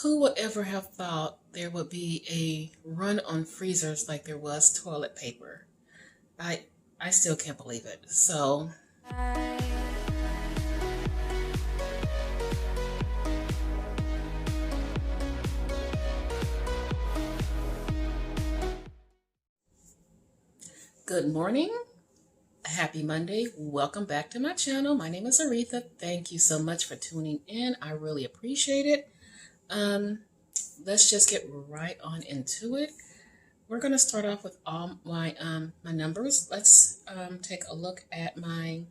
Who would ever have thought there would be a run on freezers like there was toilet paper? I still can't believe it. So good morning. Happy Monday. Welcome back to my channel. My name is Aretha. Thank you so much for tuning in. I really appreciate it. Let's just get right on into it. We're going to start off with all my my numbers. Let's take a look at my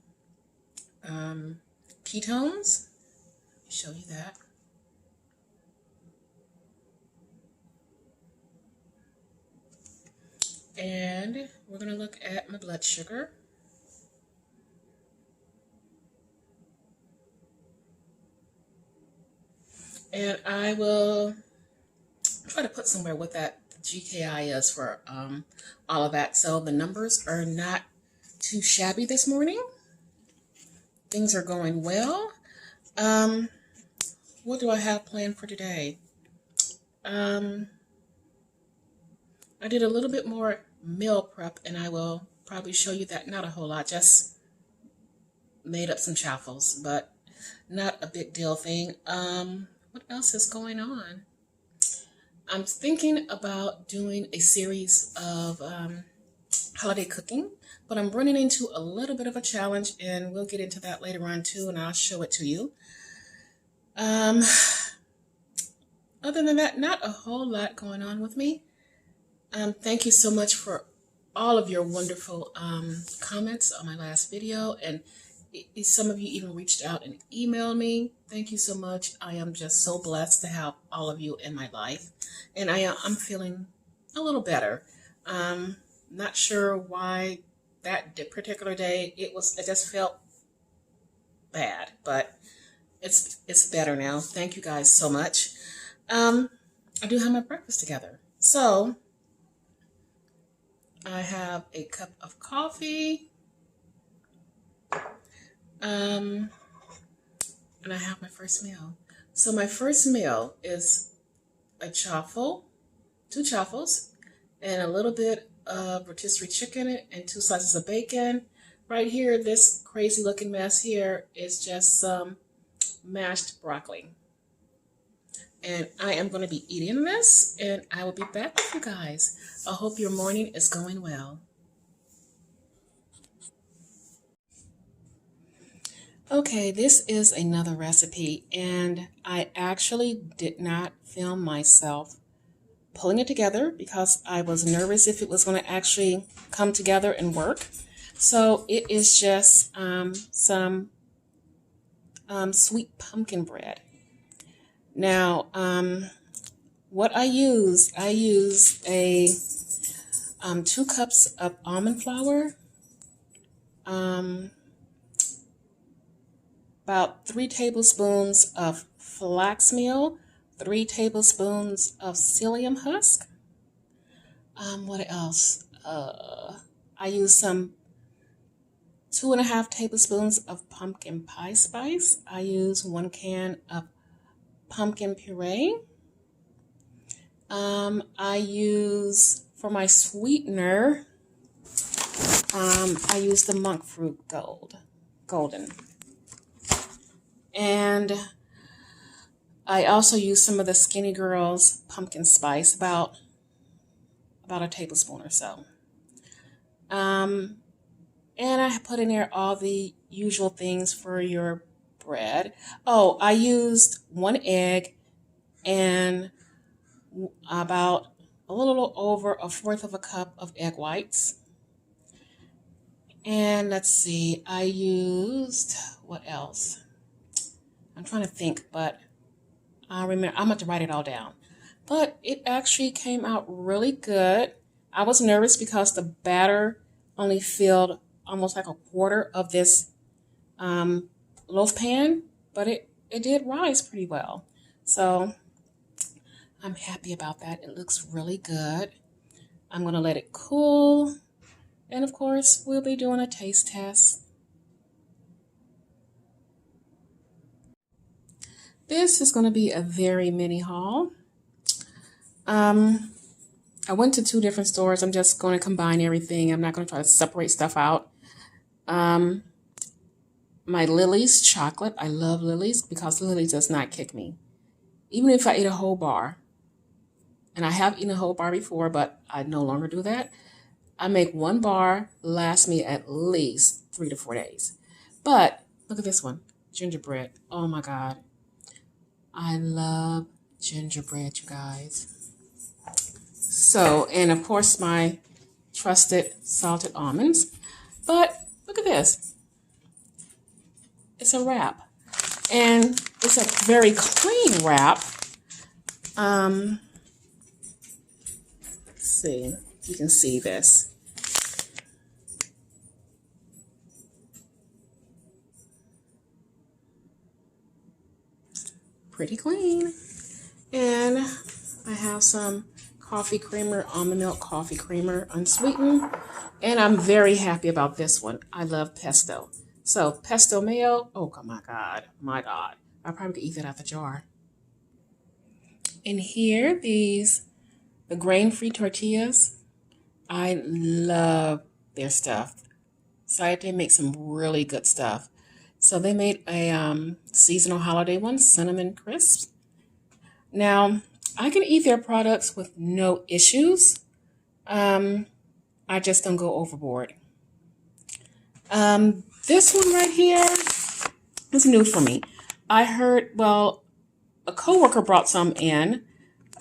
ketones. Let me show you that. And we're going to look at my blood sugar. And I will try to put somewhere what that GKI is for all of that. So the numbers are not too shabby this morning. Things are going well. What do I have planned for today? I did a little bit more meal prep, and I will probably show you that. Not a whole lot, just made up some chaffles, but not a big deal thing. What else is going on? I'm thinking about doing a series of holiday cooking, but I'm running into a little bit of a challenge, and we'll get into that later on too, and I'll show it to you. Other than that, not a whole lot going on with me. Thank you so much for all of your wonderful comments on my last video, and some of you even reached out and emailed me. Thank you so much. I am just so blessed to have all of you in my life, and I'm feeling a little better. Not sure why that particular day it just felt bad, but it's better now. Thank you guys so much. I do have my breakfast together, so I have a cup of coffee. And I have my first meal. So my first meal is a chaffle, 2 chaffles, and a little bit of rotisserie chicken and 2 slices of bacon. Right here, this crazy looking mess here is just some mashed broccoli. And I am going to be eating this, and I will be back with you guys. I hope your morning is going well. Okay, this is another recipe, and I actually did not film myself pulling it together because I was nervous if it was going to actually come together and work. So it is just some sweet pumpkin bread. Now, what I used a 2 cups of almond flour, about 3 tablespoons of flax meal, 3 tablespoons of psyllium husk. What else? I used some 2.5 tablespoons of pumpkin pie spice. I used 1 can of pumpkin puree. I use, for my sweetener, I use the monk fruit golden. And I also use some of the Skinny Girls pumpkin spice, about a tablespoon or so. And I put in there all the usual things for your bread. Oh, I used 1 egg and about a little over 1/4 of a cup of egg whites. And let's see, I used, what else? I'm trying to think, but I remember, I'm going to write it all down. But it actually came out really good. I was nervous because the batter only filled almost like 1/4 of this loaf pan, but it did rise pretty well. So I'm happy about that. It looks really good. I'm going to let it cool. And of course, we'll be doing a taste test. This is going to be a very mini haul. I went to 2 different stores. I'm just going to combine everything. I'm not going to try to separate stuff out. My Lily's chocolate. I love Lily's because Lily's does not kick me. Even if I eat a whole bar, and I have eaten a whole bar before, but I no longer do that. I make 1 bar last me at least 3 to 4 days. But look at this one, gingerbread. Oh my God. I love gingerbread, you guys. So, and of course my trusted salted almonds. But look at this. It's a wrap. And it's a very clean wrap. Let's see if you can see this. Pretty clean. And I have some coffee creamer, almond milk coffee creamer, unsweetened. And I'm very happy about this one. I love pesto. So pesto mayo, oh my God, my God. I probably could eat that out the jar. And here, the grain-free tortillas. I love their stuff. They make some really good stuff. So they made a seasonal holiday one, cinnamon crisps. Now, I can eat their products with no issues. I just don't go overboard. This one right here is new for me. I heard, well, a coworker brought some in,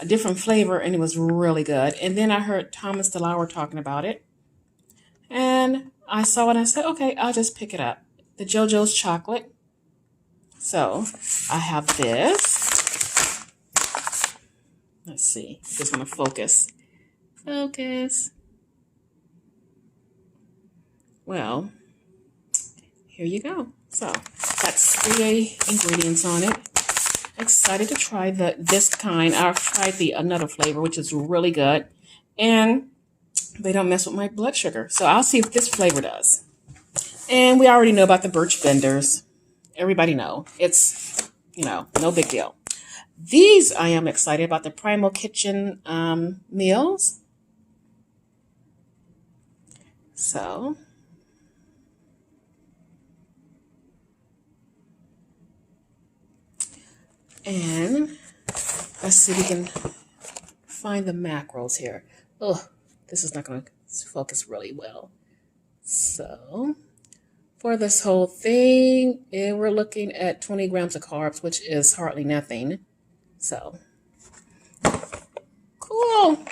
a different flavor, and it was really good. And then I heard Thomas DeLauer talking about it. And I saw it and I said, okay, I'll just pick it up. The JoJo's chocolate. So I have this. Let's see. Just want to focus. Focus. Well, here you go. So that's 3 ingredients on it. Excited to try this kind. I've tried another flavor, which is really good. And they don't mess with my blood sugar. So I'll see if this flavor does. And we already know about the birch benders. Everybody know. It's, no big deal. These I am excited about, the Primal Kitchen meals. So and let's see if we can find the macros here. Oh, this is not going to focus really well. So for this whole thing, we're looking at 20 grams of carbs, which is hardly nothing. So cool.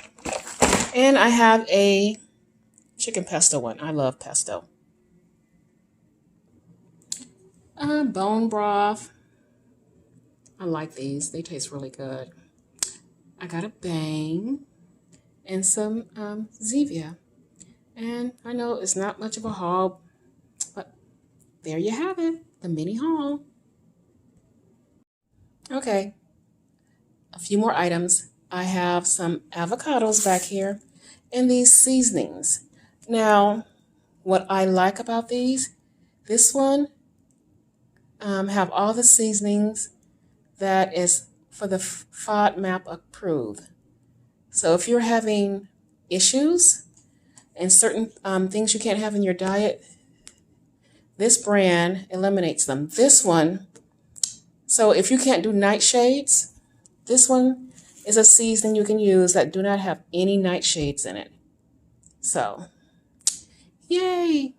And I have a chicken pesto one. I love pesto. Bone broth. I like these. They taste really good. I got a Bang and some Zevia. And I know it's not much of a haul, but there you have it, the mini haul. Okay, a few more items. I have some avocados back here and these seasonings. Now, what I like about this one have all the seasonings that is for the FODMAP approved. So if you're having issues and certain things you can't have in your diet, this brand eliminates them. This one, so if you can't do nightshades, this one is a seasoning you can use that do not have any nightshades in it. So, yay!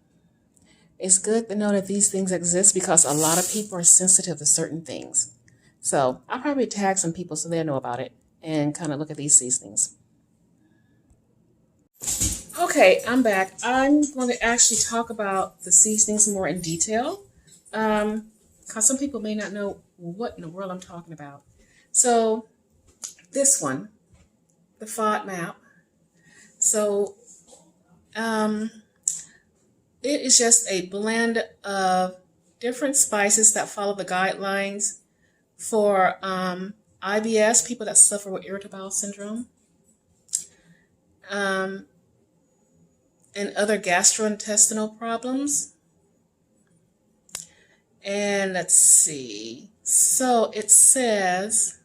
It's good to know that these things exist because a lot of people are sensitive to certain things. So I'll probably tag some people so they'll know about it and kind of look at these seasonings. Okay, I'm back. I'm going to actually talk about the seasonings more in detail because some people may not know what in the world I'm talking about. So this one, the FODMAP. So it is just a blend of different spices that follow the guidelines for IBS, people that suffer with irritable bowel syndrome, and other gastrointestinal problems. And let's see, So it says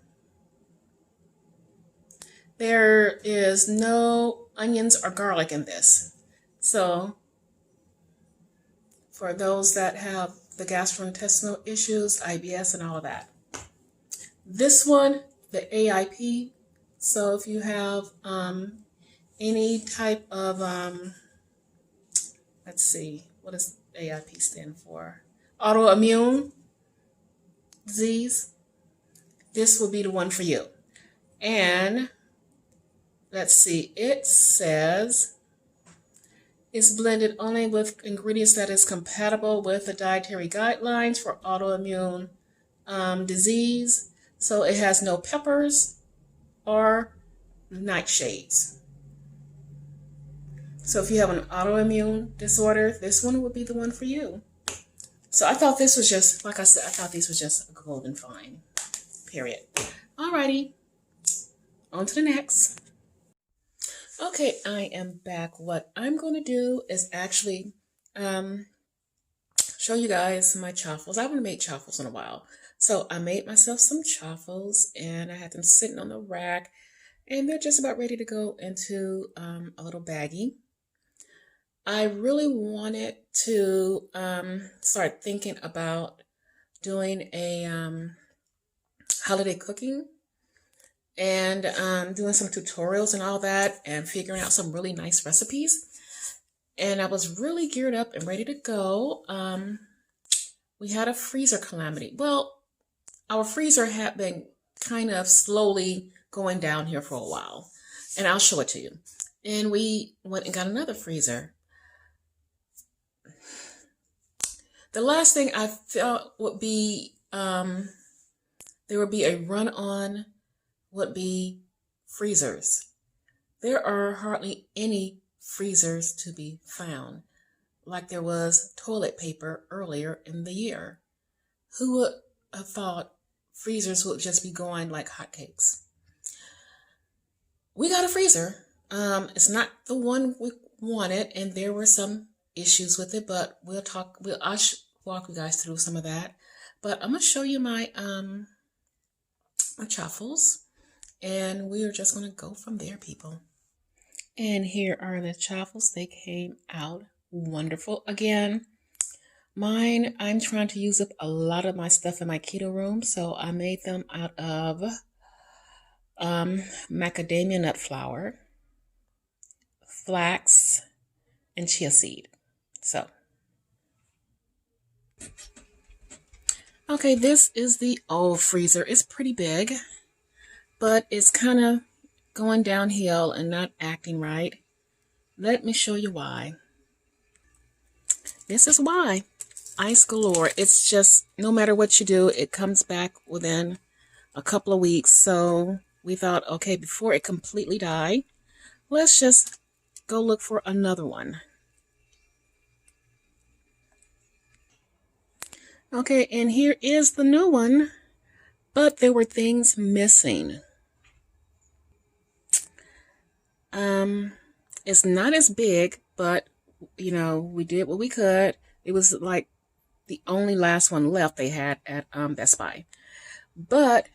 there is no onions or garlic in this. So for those that have the gastrointestinal issues, IBS and all of that. This one, the AIP. So if you have any type of, let's see, what does AIP stand for? Autoimmune disease. This will be the one for you. And let's see, it says it's blended only with ingredients that is compatible with the dietary guidelines for autoimmune disease. So it has no peppers or nightshades. So if you have an autoimmune disorder, this one would be the one for you. So I thought this was just, like I said, I thought these was just a golden find, period. Alrighty, on to the next. Okay, I am back. What I'm going to do is actually show you guys my chaffles. I haven't made chaffles in a while. So I made myself some chaffles and I had them sitting on the rack and they're just about ready to go into a little baggie. I really wanted to start thinking about doing a holiday cooking and doing some tutorials and all that and figuring out some really nice recipes. And I was really geared up and ready to go. We had a freezer calamity. Well, our freezer had been kind of slowly going down here for a while. And I'll show it to you. And we went and got another freezer. The last thing I felt would be, there would be a run on would be freezers. There are hardly any freezers to be found, like there was toilet paper earlier in the year. Who would have thought freezers would just be going like hotcakes? We got a freezer. It's not the one we wanted, and there were some issues with it, but I'll walk you guys through some of that. But I'm gonna show you my my chaffles, and we are just gonna go from there, people. And here are the chaffles. They came out wonderful. Again, mine, I'm trying to use up a lot of my stuff in my keto room, so I made them out of macadamia nut flour, flax, and chia seed. So, okay, this is the old freezer. It's pretty big, but it's kind of going downhill and not acting right. Let me show you why. This is why. Ice galore. It's just, no matter what you do, it comes back within a couple of weeks. So we thought, okay, before it completely died, let's just go look for another one. Okay, and here is the new one, but there were things missing. It's not as big, but you know, we did what we could. It was like the only last one left they had at Best Buy. But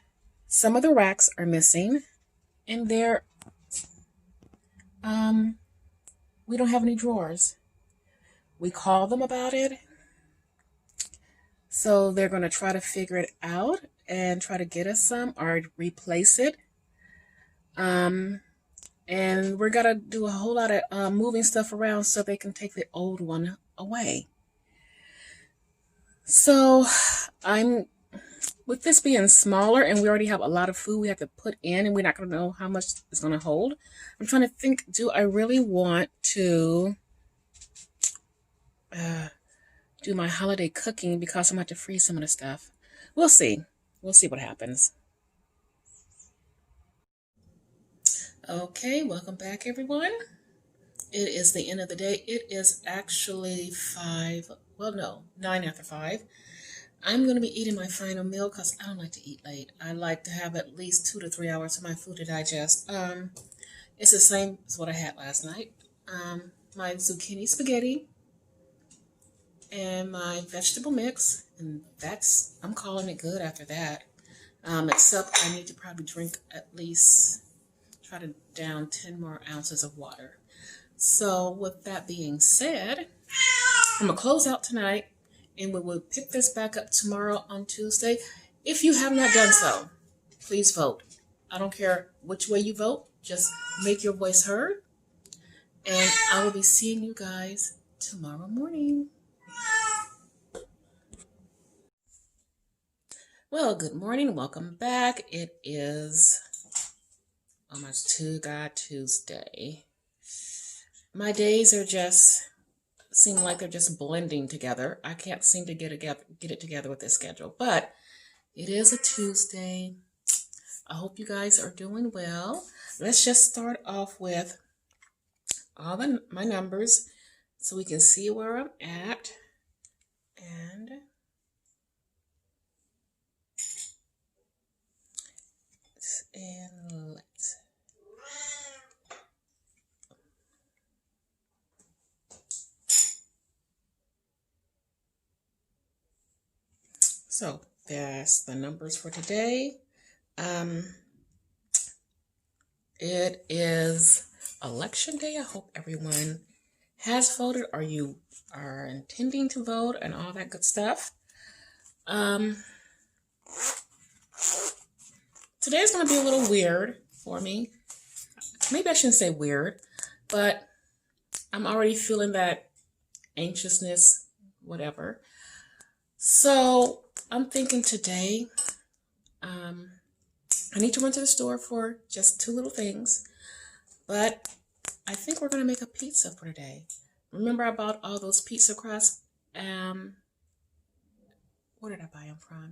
some of the racks are missing, and they're we don't have any drawers. We called them about it, so they're going to try to figure it out and try to get us some or replace it. And we're gonna do a whole lot of moving stuff around so they can take the old one away. So with this being smaller and we already have a lot of food we have to put in and we're not going to know how much it's going to hold, I'm trying to think, do I really want to do my holiday cooking because I'm going to have to freeze some of the stuff? We'll see. We'll see what happens. Okay, welcome back, everyone. It is the end of the day. It is actually 9 after 5. I'm going to be eating my final meal because I don't like to eat late. I like to have at least 2 to 3 hours of my food to digest. It's the same as what I had last night. My zucchini spaghetti and my vegetable mix And I'm calling it good after that. Except I need to probably drink at least, try to down 10 more ounces of water. So with that being said, I'm going to close out tonight, and we will pick this back up tomorrow on Tuesday. If you have not done so, please vote. I don't care which way you vote. Just make your voice heard. And I will be seeing you guys tomorrow morning. Well, good morning. Welcome back. It is almost Tuesday. My days are seem like they're just blending together. I can't seem to get it together with this schedule, but it is a Tuesday. I hope you guys are doing well. Let's just start off with all my numbers so we can see where I'm at. And let's. So that's the numbers for today. It is election day. I hope everyone has voted, or you are intending to vote, and all that good stuff. Today is going to be a little weird for me. Maybe I shouldn't say weird, but I'm already feeling that anxiousness, whatever. So I'm thinking today, I need to run to the store for just 2 little things, but I think we're going to make a pizza for today. Remember I bought all those pizza crusts? Where did I buy them from?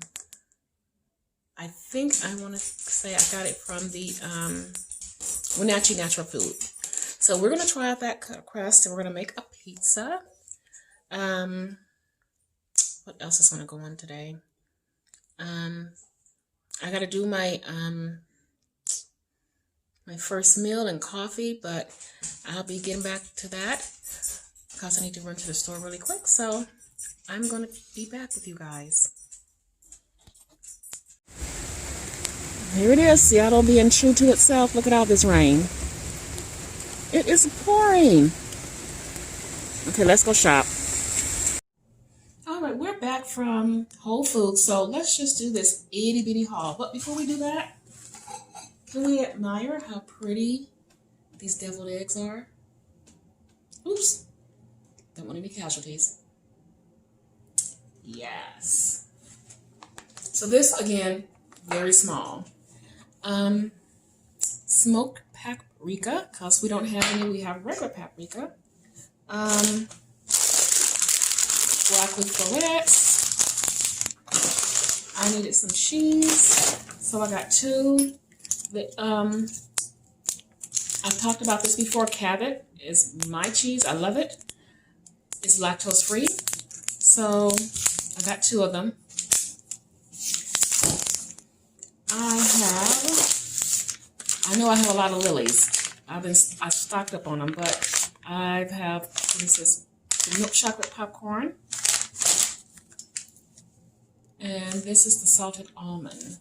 I think I want to say I got it from the Wenatchee Natural Food. So we're going to try out that crust, and we're going to make a pizza. What else is going to go on today? I got to do my my first meal and coffee, but I'll be getting back to that because I need to run to the store really quick. So I'm going to be back with you guys. Here it is, Seattle being true to itself. Look at all this rain. It is pouring. Okay, let's go shop. All right, we're back from Whole Foods, so let's just do this itty bitty haul. But before we do that, can we admire how pretty these deviled eggs are? Oops, don't want any casualties. Yes. So this, again, very small. Smoked paprika, because we don't have any, we have regular paprika. Broccoli florets. I needed some cheese, so I got 2. I've talked about this before. Cabot is my cheese. I love it. It's lactose free, so I got 2 of them. I know I have a lot of lilies. I've stocked up on them, but I have, what is this? The milk chocolate popcorn. And this is the salted almond.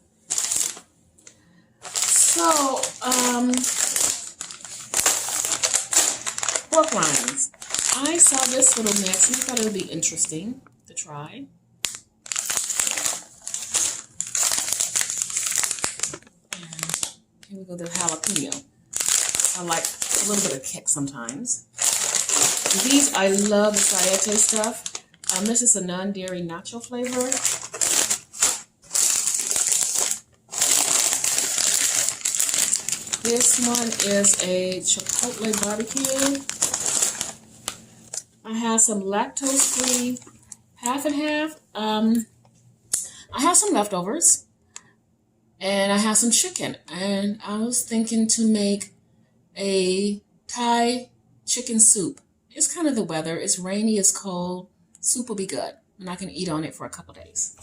So, pork rinds. I saw this little mix and I thought it would be interesting to try. Here we go, the jalapeno. I like a little bit of kick sometimes. These, I love the Sayete stuff. This is a non-dairy nacho flavor. This one is a chipotle barbecue. I have some lactose-free half and half. I have some leftovers. And I have some chicken, and I was thinking to make a Thai chicken soup. It's kind of the weather. It's rainy, it's cold. Soup will be good, and I can eat on it for a couple days.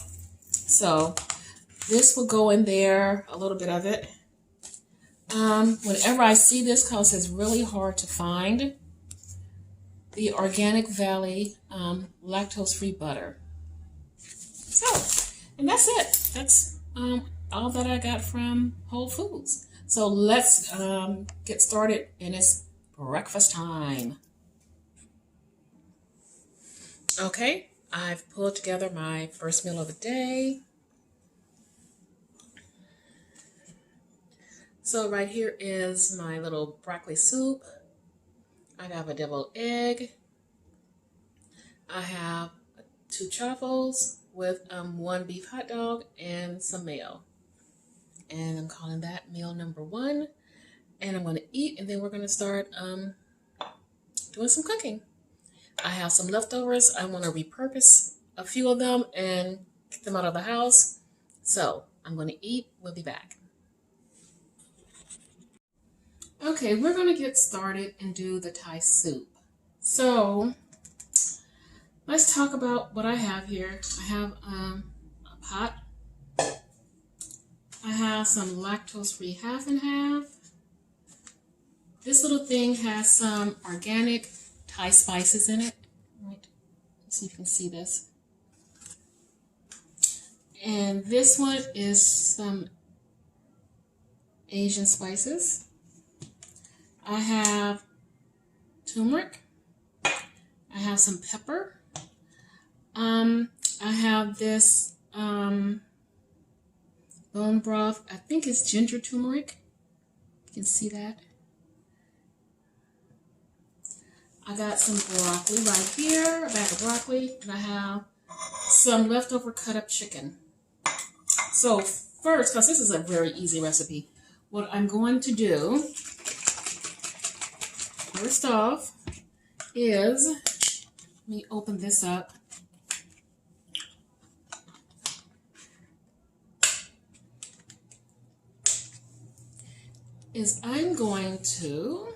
So this will go in there, a little bit of it. Whenever I see this, because it's really hard to find, the Organic Valley lactose-free butter. So, and that's it. That's all that I got from Whole Foods. So let's get started, and it's breakfast time. Okay, I've pulled together my first meal of the day. So right here is my little broccoli soup. I have a deviled egg. I have 2 truffles with 1 beef hot dog and some mayo. And I'm calling that meal number 1. And I'm going to eat, and then we're going to start doing some cooking. I have some leftovers. I want to repurpose a few of them and get them out of the house. So I'm going to eat. We'll be back. Okay, we're going to get started and do the Thai soup. So let's talk about what I have here. I have a pot. I have some lactose-free half and half. This little thing has some organic Thai spices in it. Right. Let's see if you can see this. And this one is some Asian spices. I have turmeric. I have some pepper. I have this bone broth. I think it's ginger turmeric. You can see that. I got some broccoli right here, a bag of broccoli, and I have some leftover cut up chicken. So first, because this is a very easy recipe, what I'm going to do, first off, is, let me open this up. Is I'm going to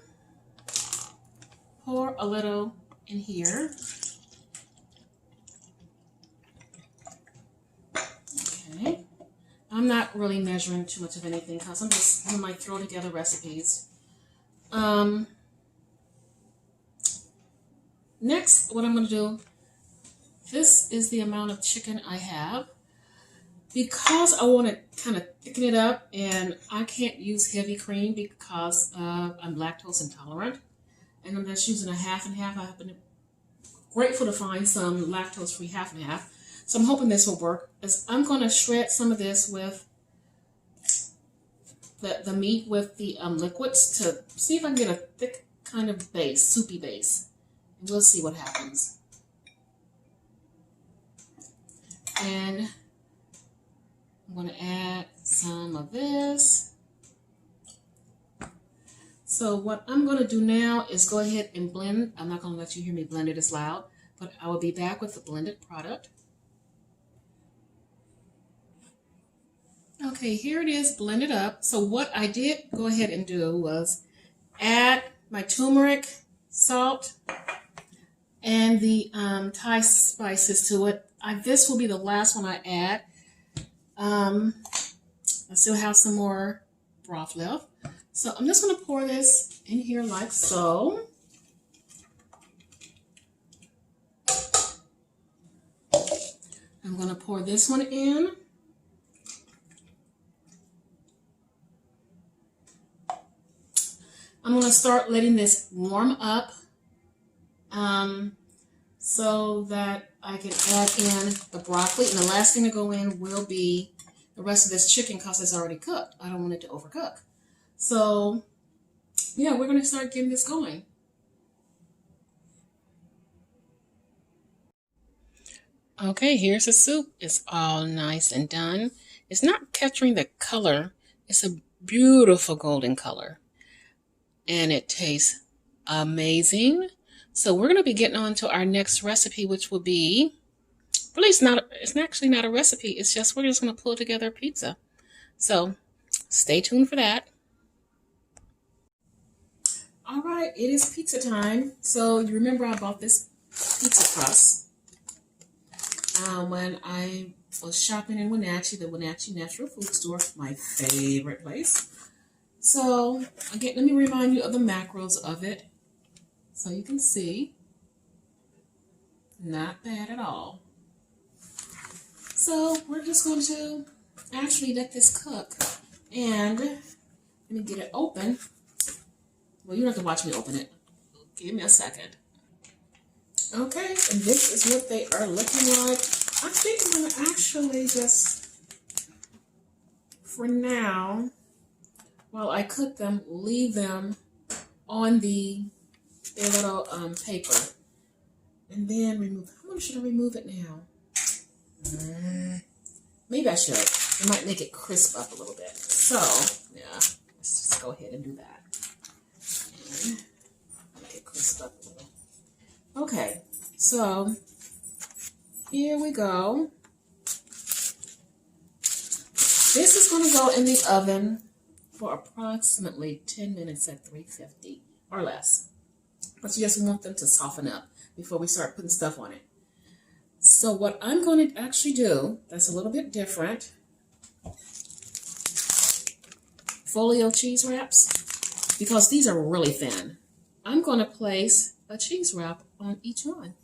pour a little in here. Okay. I'm not really measuring too much of anything because I'm just going to like throw together recipes. Next, what I'm going to do, this is the amount of chicken I have. Because I want to kind of thicken it up, and I can't use heavy cream because I'm lactose intolerant. And I'm just using a half and half. I've been grateful to find some lactose-free half and half. So I'm hoping this will work. As I'm going to shred some of this with the meat with the liquids to see if I can get a thick kind of base, soupy base. And we'll see what happens. And I'm going to add some of this. So what I'm going to do now is go ahead and blend. I'm not going to let you hear me blend it as loud, but I will be back with the blended product. Okay, here it is blended up. So what I did go ahead and do was add my turmeric, salt, and the Thai spices to it. This will be the last one I add. I still have some more broth left. So I'm just going to pour this in here like so. I'm going to pour this one in. I'm going to start letting this warm up so that I can add in the broccoli. And the last thing to go in will be the rest of this chicken because it's already cooked. I don't want it to overcook. So, yeah, we're going to start getting this going. Okay, here's the soup. It's all nice and done. It's not capturing the color. It's a beautiful golden color. And it tastes amazing. So we're going to be getting on to our next recipe, which will be, really it's actually not a recipe. It's just, we're just going to pull together a pizza. So stay tuned for that. All right, it is pizza time. So you remember I bought this pizza crust when I was shopping in Wenatchee, the Wenatchee Natural Food Store, my favorite place. So again, let me remind you of the macros of it so you can see. Not bad at all. So we're just going to actually let this cook. And let me get it open. Well, you don't have to watch me open it. Give me a second. Okay, and this is what they are looking like. I think I'm going to actually just, for now, while I cook them, leave them on their little paper. And then remove. How much should I remove it now? Maybe I should. It might make it crisp up a little bit. So, yeah, let's just go ahead and do that. And make it crisp up a little. Okay, so here we go. This is going to go in the oven for approximately 10 minutes at 350 or less. But you just want them to soften up before we start putting stuff on it. So what I'm going to actually do, that's a little bit different, folio cheese wraps, because these are really thin. I'm going to place a cheese wrap on each one.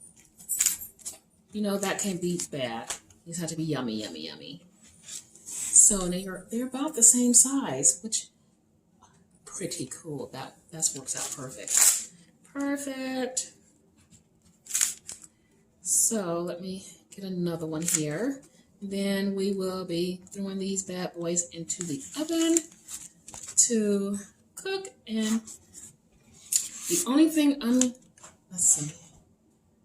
You know, that can be bad. These have to be yummy, yummy, yummy. So they're about the same size, which pretty cool. That works out perfect. Perfect. So let me get another one here. Then we will be throwing these bad boys into the oven to cook. And the only thing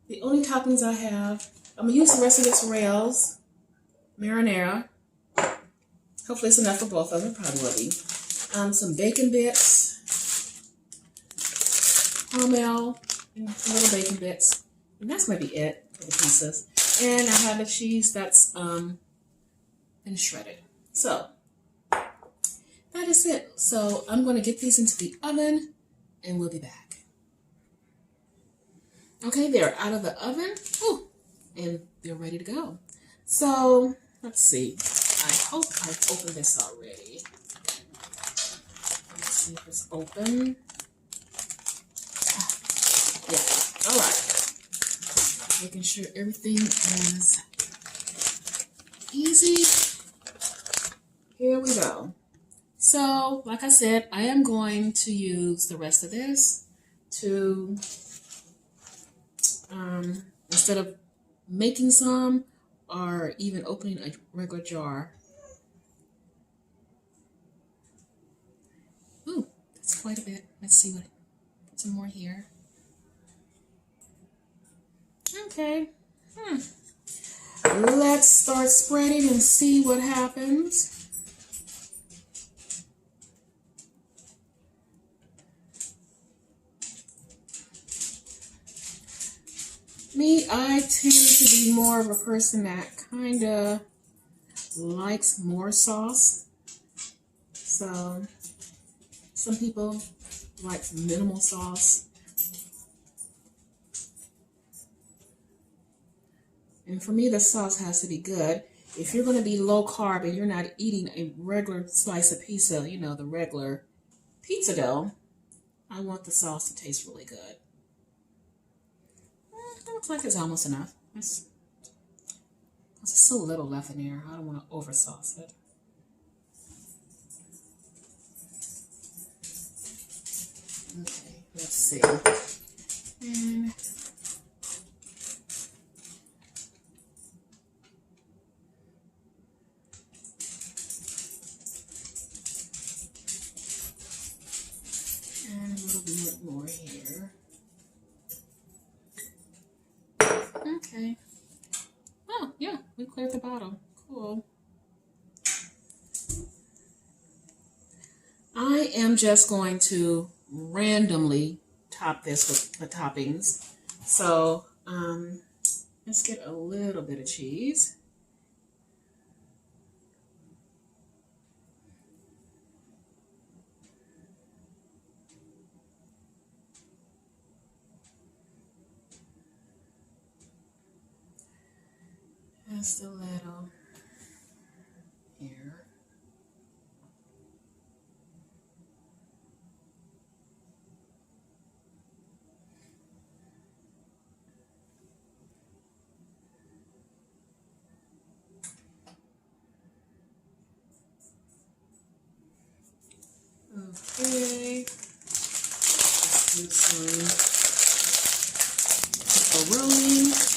the only toppings I have, I'm going to use the rest of this rails marinara. Hopefully it's enough for both of them. Probably will be. Some bacon bits, caramel, and little bacon bits. And that's maybe it for the pieces. And I have a cheese that's been shredded. So that is it. So I'm going to get these into the oven and we'll be back. Okay, they're out of the oven. Ooh, and they're ready to go. So let's see. I hope I've opened this already. Let's see if it's open. Yeah, all right. Making sure everything is easy. Here we go. So, like I said, I am going to use the rest of this to, instead of making some or even opening a regular jar. Ooh, that's quite a bit. Let's see what, put some more here. Okay. Let's start spreading and see what happens. Me, I tend to be more of a person that kind of likes more sauce. So some people like minimal sauce. And for me, the sauce has to be good. If you're going to be low carb and you're not eating a regular slice of pizza, you know, the regular pizza dough, I want the sauce to taste really good. It looks like it's almost enough. There's so little left in there. I don't want to over sauce it. Okay, let's see. And a little bit more here. Okay. Oh, yeah, we cleared the bottom. Cool. I am just going to randomly top this with the toppings. So, let's get a little bit of cheese. Just a little here. Okay. Let's do some pepperoni.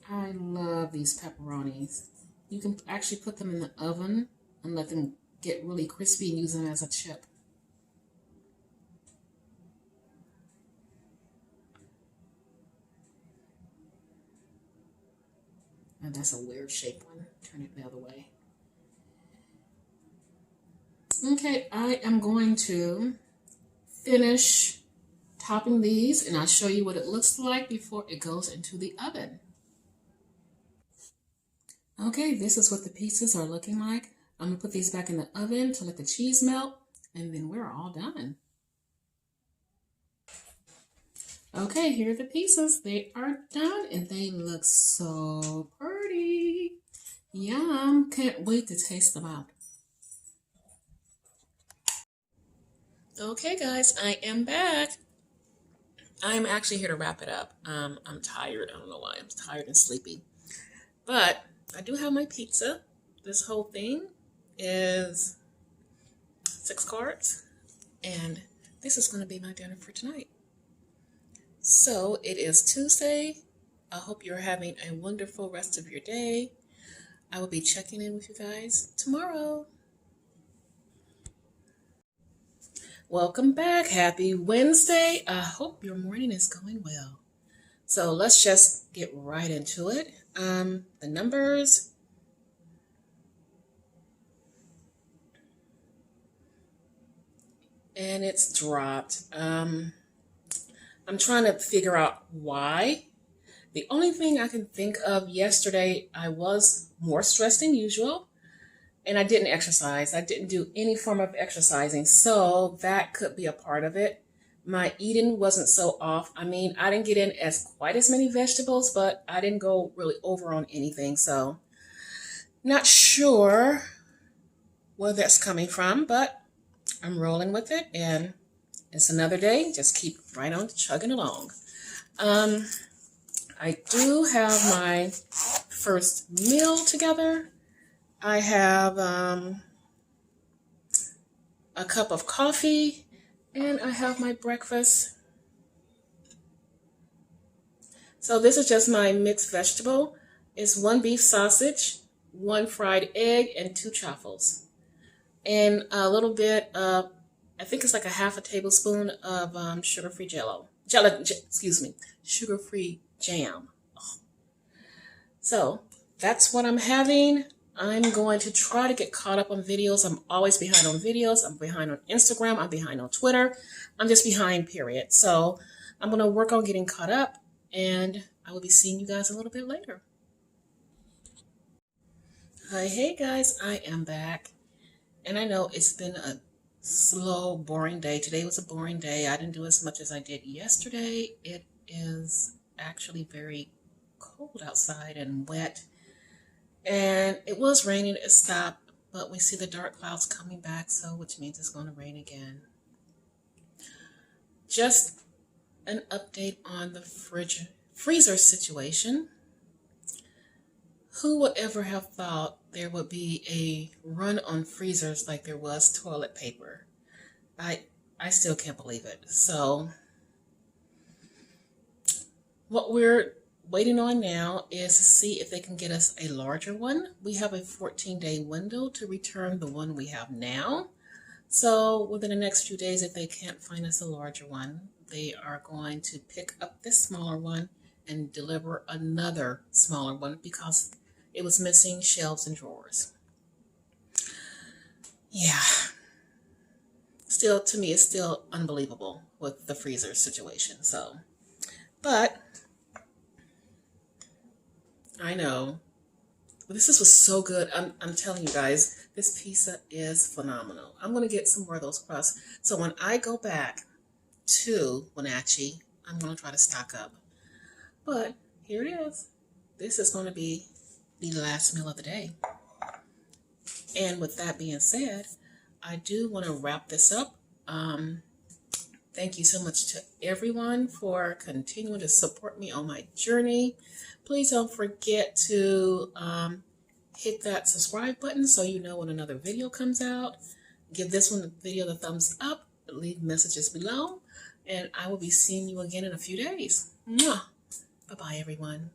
I love these pepperonis. You can actually put them in the oven and let them get really crispy and use them as a chip. And that's a weird shaped one. Turn it the other way. Okay, I am going to finish topping these and I'll show you what it looks like before it goes into the oven. Okay, this is what the pieces are looking like. I'm going to put these back in the oven to let the cheese melt, and then we're all done. Okay, here are the pieces. They are done, and they look so pretty. Yum! Can't wait to taste them out. Okay, guys, I am back. I'm actually here to wrap it up. I'm tired. I don't know why. I'm tired and sleepy. But I do have my pizza. This whole thing is 6 cards, and this is going to be my dinner for tonight. So it is Tuesday. I hope you're having a wonderful rest of your day. I will be checking in with you guys tomorrow. Welcome back. Happy Wednesday. I hope your morning is going well. So let's just get right into it. The numbers. And it's dropped. I'm trying to figure out why. The only thing I can think of yesterday, I was more stressed than usual. And I didn't exercise. I didn't do any form of exercising. So that could be a part of it. My eating wasn't so off. I mean, I didn't get in quite as many vegetables, but I didn't go really over on anything. So not sure where that's coming from, but I'm rolling with it. And it's another day. Just keep right on chugging along. I do have my first meal together. I have a cup of coffee, and I have my breakfast. So this is just my mixed vegetable. It's 1 beef sausage, 1 fried egg, and 2 chaffles. And a little bit of, I think it's like a half a tablespoon of sugar-free sugar-free jam. Oh. So that's what I'm having. I'm going to try to get caught up on videos. I'm always behind on videos. I'm behind on Instagram. I'm behind on Twitter. I'm just behind, period. So I'm going to work on getting caught up, and I will be seeing you guys a little bit later. Hi, hey guys, I am back. And I know it's been a slow, boring day. Today was a boring day. I didn't do as much as I did yesterday. It is actually very cold outside and wet. And it was raining, it stopped, but we see the dark clouds coming back, so which means it's going to rain again. Just an update on the freezer situation. Who would ever have thought there would be a run on freezers like there was toilet paper? I still can't believe it. So what we're waiting on now is to see if they can get us a larger one. We have a 14-day window to return the one we have now. So within the next few days, if they can't find us a larger one, they are going to pick up this smaller one and deliver another smaller one because it was missing shelves and drawers. Yeah. Still, to me, it's still unbelievable with the freezer situation. So, but I know. This was so good. I'm telling you guys, this pizza is phenomenal. I'm going to get some more of those crusts. So when I go back to Wenatchee, I'm going to try to stock up. But here it is. This is going to be the last meal of the day. And with that being said, I do want to wrap this up. Thank you so much to everyone for continuing to support me on my journey. Please don't forget to hit that subscribe button so you know when another video comes out. Give this video the thumbs up, leave messages below, and I will be seeing you again in a few days. Mwah! Bye-bye, everyone.